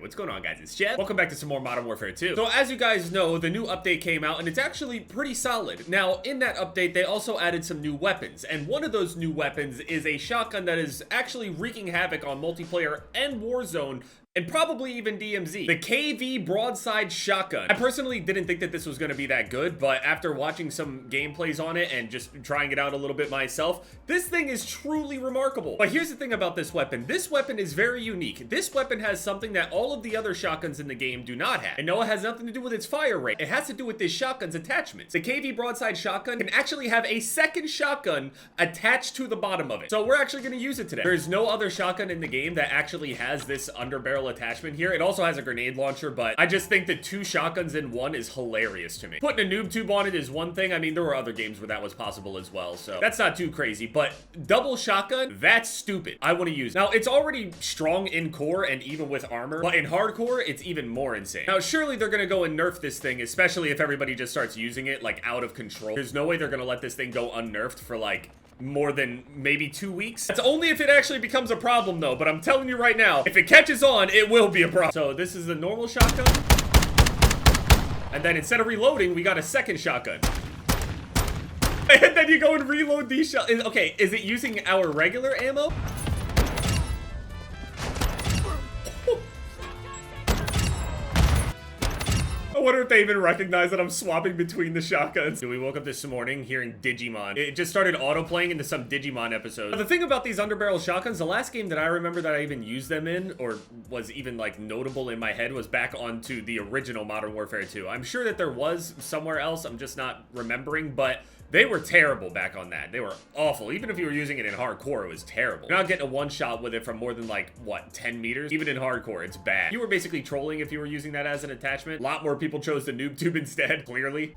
What's going on, guys? It's Jeff. Welcome back to some more Modern Warfare 2. So as you guys know, the new update came out and it's actually pretty solid. Now, in that update, they also added some new weapons, and one of those new weapons is a shotgun that is actually wreaking havoc on multiplayer and Warzone, and probably even DMZ. The KV Broadside Shotgun. I personally didn't think that this was going to be that good, but after watching some gameplays on it and just trying it out a little bit myself, this thing is truly remarkable. But here's the thing about this weapon. This weapon is very unique. This weapon has something that all of the other shotguns in the game do not have. And no, it has nothing to do with its fire rate. It has to do with this shotgun's attachments. The KV Broadside Shotgun can actually have a second shotgun attached to the bottom of it. So we're actually going to use it today. There's no other shotgun in the game that actually has this underbarrel attachment here. It also has a grenade launcher, but I just think that two shotguns in one is hilarious to me. Putting a noob tube on it is one thing. I mean, there were other games where that was possible as well, so that's not too crazy, but double shotgun, that's stupid. I want to use it. Now, it's already strong in core and even with armor, but in hardcore, it's even more insane. Now, surely they're gonna go and nerf this thing, especially if everybody just starts using it like out of control. There's no way they're gonna let this thing go unnerfed for like more than maybe 2 weeks. That's only if it actually becomes a problem though, but I'm telling you right now, if it catches on, it will be a problem. So this is the normal shotgun, and then instead of reloading, we got a second shotgun. And then you go and reload these shots. Okay, is it using our regular ammo? I wonder if they even recognize that I'm swapping between the shotguns. So we woke up this morning hearing Digimon. It just started auto-playing into some Digimon episodes. Now, the thing about these underbarrel shotguns, the last game that I remember that I even used them in, or was even like notable in my head, was back onto the original Modern Warfare 2. I'm sure that there was somewhere else, I'm just not remembering, but they were terrible back on that. They were awful. Even if you were using it in hardcore, it was terrible. You're not getting a one-shot with it from more than like, what, 10 meters? Even in hardcore, it's bad. You were basically trolling if you were using that as an attachment. A lot more people chose the noob tube instead, clearly.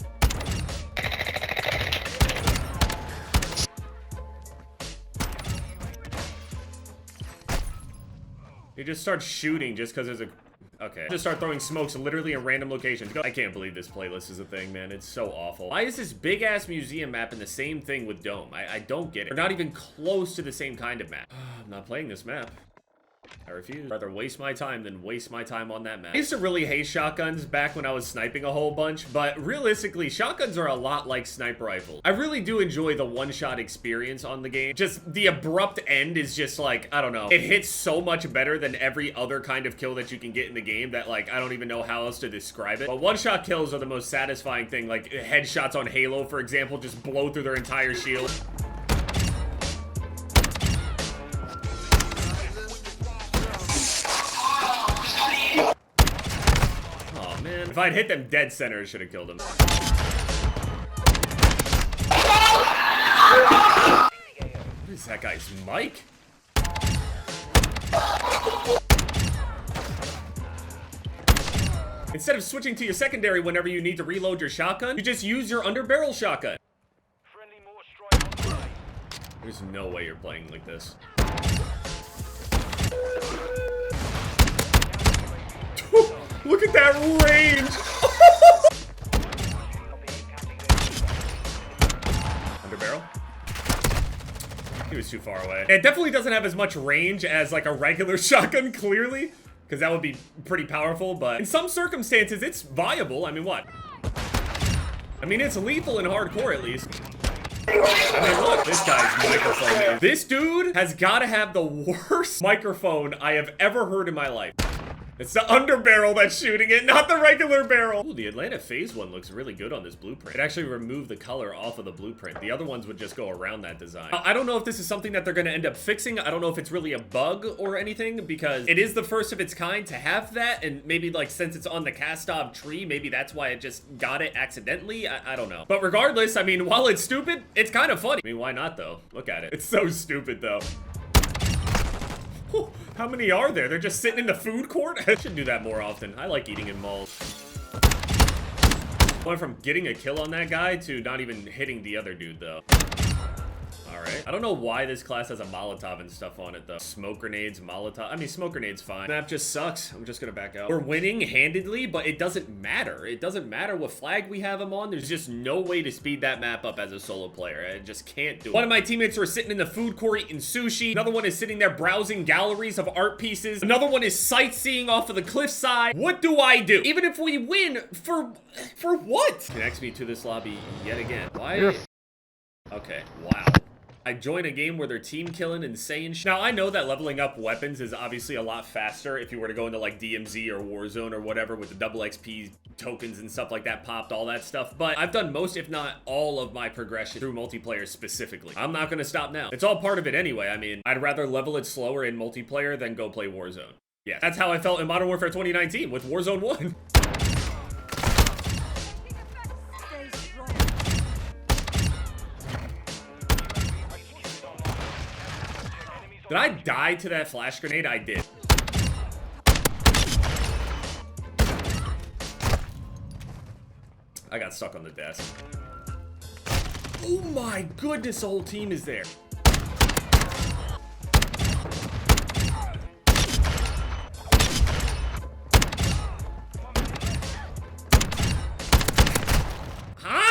He just starts shooting just because there's a... Okay. Just start throwing smokes literally in random locations. I can't believe this playlist is a thing, man. It's so awful. Why is this big-ass museum map in the same thing with Dome? I don't get it. They're not even close to the same kind of map. I'm not playing this map. I refuse. I'd rather waste my time than waste my time on that map. I used to really hate shotguns back when I was sniping a whole bunch, but realistically, shotguns are a lot like sniper rifles. I really do enjoy the one-shot experience on the game. Just the abrupt end is just like, I don't know. It hits so much better than every other kind of kill that you can get in the game that like, I don't even know how else to describe it. But one-shot kills are the most satisfying thing. Like headshots on Halo, for example, just blow through their entire shield. If I'd hit them dead center, it should have killed him. What is that guy's mic? Instead of switching to your secondary whenever you need to reload your shotgun, you just use your underbarrel shotgun. There's no way you're playing like this. Look at that range! Underbarrel? He was too far away. It definitely doesn't have as much range as like a regular shotgun, clearly, because that would be pretty powerful, but in some circumstances, it's viable. I mean, what? I mean, it's lethal in hardcore, at least. I mean, look, this guy's microphone. This dude has got to have the worst microphone I have ever heard in my life. It's the underbarrel that's shooting it, not the regular barrel. Ooh, the Atlanta Phase one looks really good on this blueprint. It actually removed the color off of the blueprint. The other ones would just go around that design. I don't know if this is something that they're gonna end up fixing. I don't know if it's really a bug or anything, because it is the first of its kind to have that, and maybe like since it's on the Kastov tree, maybe that's why it just got it accidentally. I don't know. But regardless, I mean, while it's stupid, it's kind of funny. I mean, why not though? Look at it. It's so stupid though. Whew, how many are there? They're just sitting in the food court? I should do that more often. I like eating in malls. Went from getting a kill on that guy to not even hitting the other dude, though. Alright. right? I don't know why this class has a Molotov and stuff on it, though. Smoke grenades, Molotov. I mean, smoke grenades, fine. Map just sucks. I'm just gonna back out. We're winning handedly, but it doesn't matter. It doesn't matter what flag we have him on. There's just no way to speed that map up as a solo player. I just can't do it. One of my teammates were sitting in the food court eating sushi. Another one is sitting there browsing galleries of art pieces. Another one is sightseeing off of the cliffside. What do I do? Even if we win, for what? Connects me to this lobby yet again. Why? Okay, wow. I join a game where they're team killing and saying shit. Now, I know that leveling up weapons is obviously a lot faster if you were to go into like DMZ or Warzone or whatever with the double XP tokens and stuff like that popped, all that stuff. But I've done most, if not all of my progression through multiplayer specifically. I'm not gonna stop now. It's all part of it anyway. I mean, I'd rather level it slower in multiplayer than go play Warzone. Yeah, that's how I felt in Modern Warfare 2019 with Warzone 1. Did I die to that flash grenade? I did. I got stuck on the desk. Oh my goodness, the whole team is there.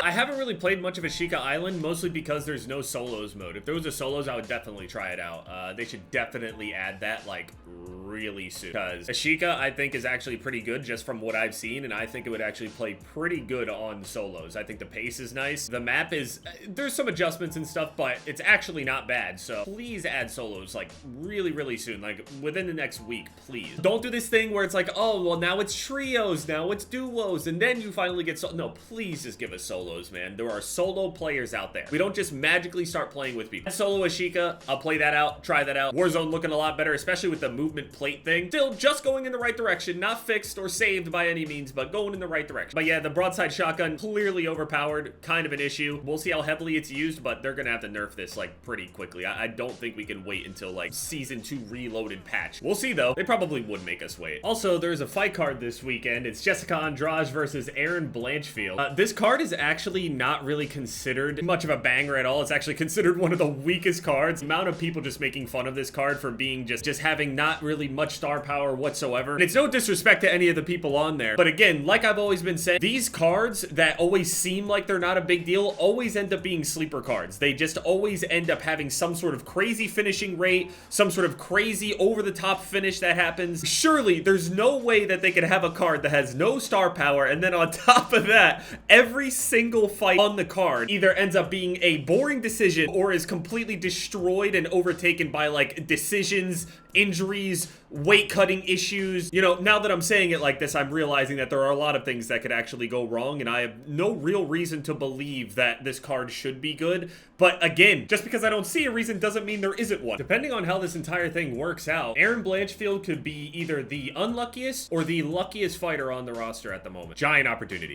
I haven't really played much of Ashika Island, mostly because there's no solos mode. If there was a solos, I would definitely try it out. They should definitely add that, like, really soon. Because Ashika, I think, is actually pretty good just from what I've seen, and I think it would actually play pretty good on solos. I think the pace is nice. The map is... there's some adjustments and stuff, but it's actually not bad. So please add solos, like, really, really soon. Like, within the next week, please. Don't do this thing where it's like, oh, well, now it's trios, now it's duos, and then you finally get no, please just give us solos, man. There are solo players out there. We don't just magically start playing with people. Solo Ashika, I'll play that out, try that out. Warzone looking a lot better, especially with the movement plate thing. Still just going in the right direction, not fixed or saved by any means, but going in the right direction. But yeah, the broadside shotgun, clearly overpowered, kind of an issue. We'll see how heavily it's used, but they're gonna have to nerf this like pretty quickly. I don't think we can wait until like Season 2 Reloaded patch. We'll see though. They probably would make us wait. Also, there's a fight card this weekend. It's Jessica Andrade versus Erin Blanchfield. This card is actually not really considered much of a banger at all. It's actually considered one of the weakest cards. The amount of people just making fun of this card for being just having not really much star power whatsoever. And it's no disrespect to any of the people on there. But again, like I've always been saying, these cards that always seem like they're not a big deal always end up being sleeper cards. They just always end up having some sort of crazy finishing rate, some sort of crazy over-the-top finish that happens. Surely, there's no way that they could have a card that has no star power, and then on top of that, every single fight on the card either ends up being a boring decision or is completely destroyed and overtaken by like decisions, injuries, weight cutting issues. You know, now that I'm saying it like this, I'm realizing that there are a lot of things that could actually go wrong, and I have no real reason to believe that this card should be good. But again, just because I don't see a reason doesn't mean there isn't one. Depending on how this entire thing works out, Erin Blanchfield could be either the unluckiest or the luckiest fighter on the roster at the moment. Giant opportunity.